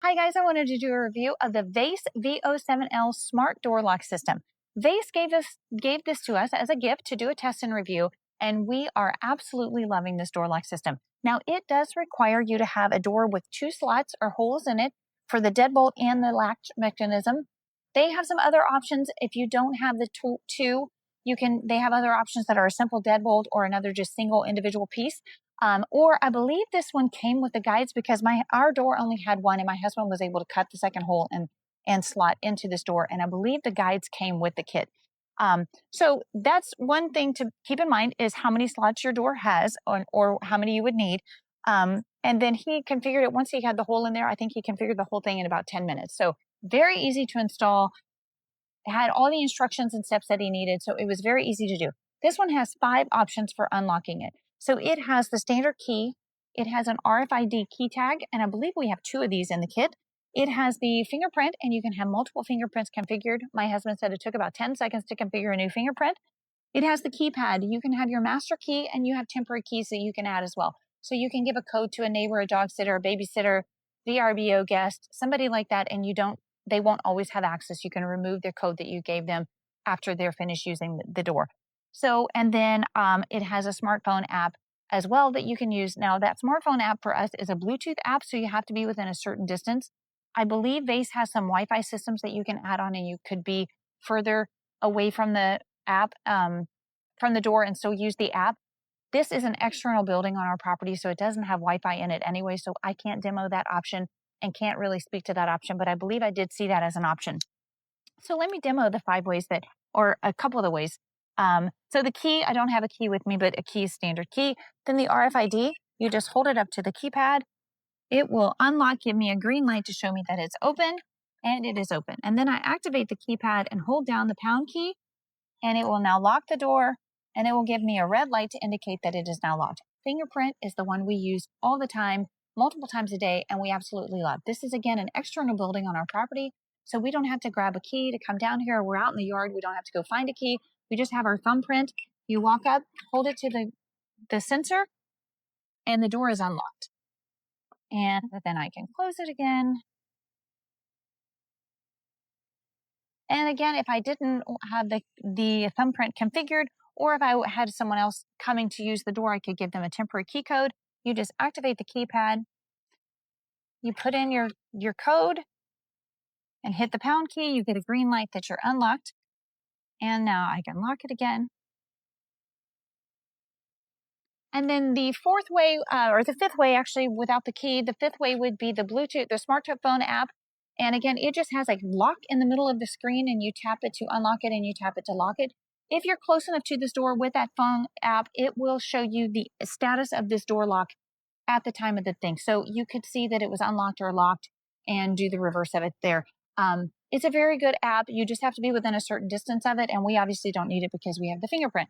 Hi guys, I wanted to do a review of the Veise V07L Smart Door Lock System. Veise gave this to us as a gift to do a test and review, and we are absolutely loving this door lock system. Now, it does require you to have a door with 2 slots or holes in it for the deadbolt and the latch mechanism. They have some other options. If you don't have the two, they have other options that are a simple deadbolt or another just single individual piece. Or I believe this one came with the guides because our door only had one, and my husband was able to cut the second hole and slot into this door. And I believe the guides came with the kit. So that's one thing to keep in mind is how many slots your door has or how many you would need. And then he configured it once he had the hole in there. I think he configured the whole thing in about 10 minutes. So very easy to install. It had all the instructions and steps that he needed. So it was very easy to do. This one has 5 options for unlocking it. So it has the standard key. It has an RFID key tag, and I believe we have 2 of these in the kit. It has the fingerprint, and you can have multiple fingerprints configured. My husband said it took about 10 seconds to configure a new fingerprint. It has the keypad. You can have your master key, and you have temporary keys that you can add as well. So you can give a code to a neighbor, a dog sitter, a babysitter, VRBO guest, somebody like that, and they won't always have access. You can remove their code that you gave them after they're finished using the door. So, and then it has a smartphone app as well that you can use. Now, that smartphone app for us is a Bluetooth app, so you have to be within a certain distance. I believe Veise has some Wi-Fi systems that you can add on, and you could be further away from the app, from the door, and still use the app. This is an external building on our property, so it doesn't have Wi-Fi in it anyway, so I can't demo that option and can't really speak to that option, but I believe I did see that as an option. So let me demo the 5 ways or a couple of the ways. So the key, I don't have a key with me, but a key is standard key. Then the RFID, you just hold it up to the keypad. It will unlock, give me a green light to show me that it's open, and it is open. And then I activate the keypad and hold down the pound key, and it will now lock the door, and it will give me a red light to indicate that it is now locked. Fingerprint is the one we use all the time, multiple times a day, and we absolutely love. This is, again, an external building on our property, so we don't have to grab a key to come down here. We're out in the yard. We don't have to go find a key. We just have our thumbprint. You walk up, hold it to the sensor, and the door is unlocked. And then I can close it again. And again, if I didn't have the thumbprint configured, or if I had someone else coming to use the door, I could give them a temporary key code. You just activate the keypad. You put in your code and hit the pound key. You get a green light that you're unlocked. And now I can lock it again. And then the 4th way, or the 5th way, actually, without the key, the 5th way would be the Bluetooth, the smartphone app. And again, it just has a lock in the middle of the screen, and you tap it to unlock it, and you tap it to lock it. If you're close enough to this door with that phone app, it will show you the status of this door lock at the time of the thing. So you could see that it was unlocked or locked and do the reverse of it there. It's a very good app. You just have to be within a certain distance of it, and we obviously don't need it because we have the fingerprint.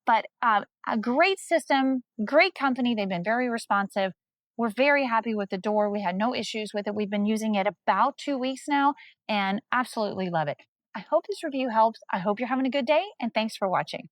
But a great system, great company. They've been very responsive. We're very happy with the door. We had no issues with it. We've been using it about 2 weeks now and absolutely love it. I hope this review helps. I hope you're having a good day, and thanks for watching.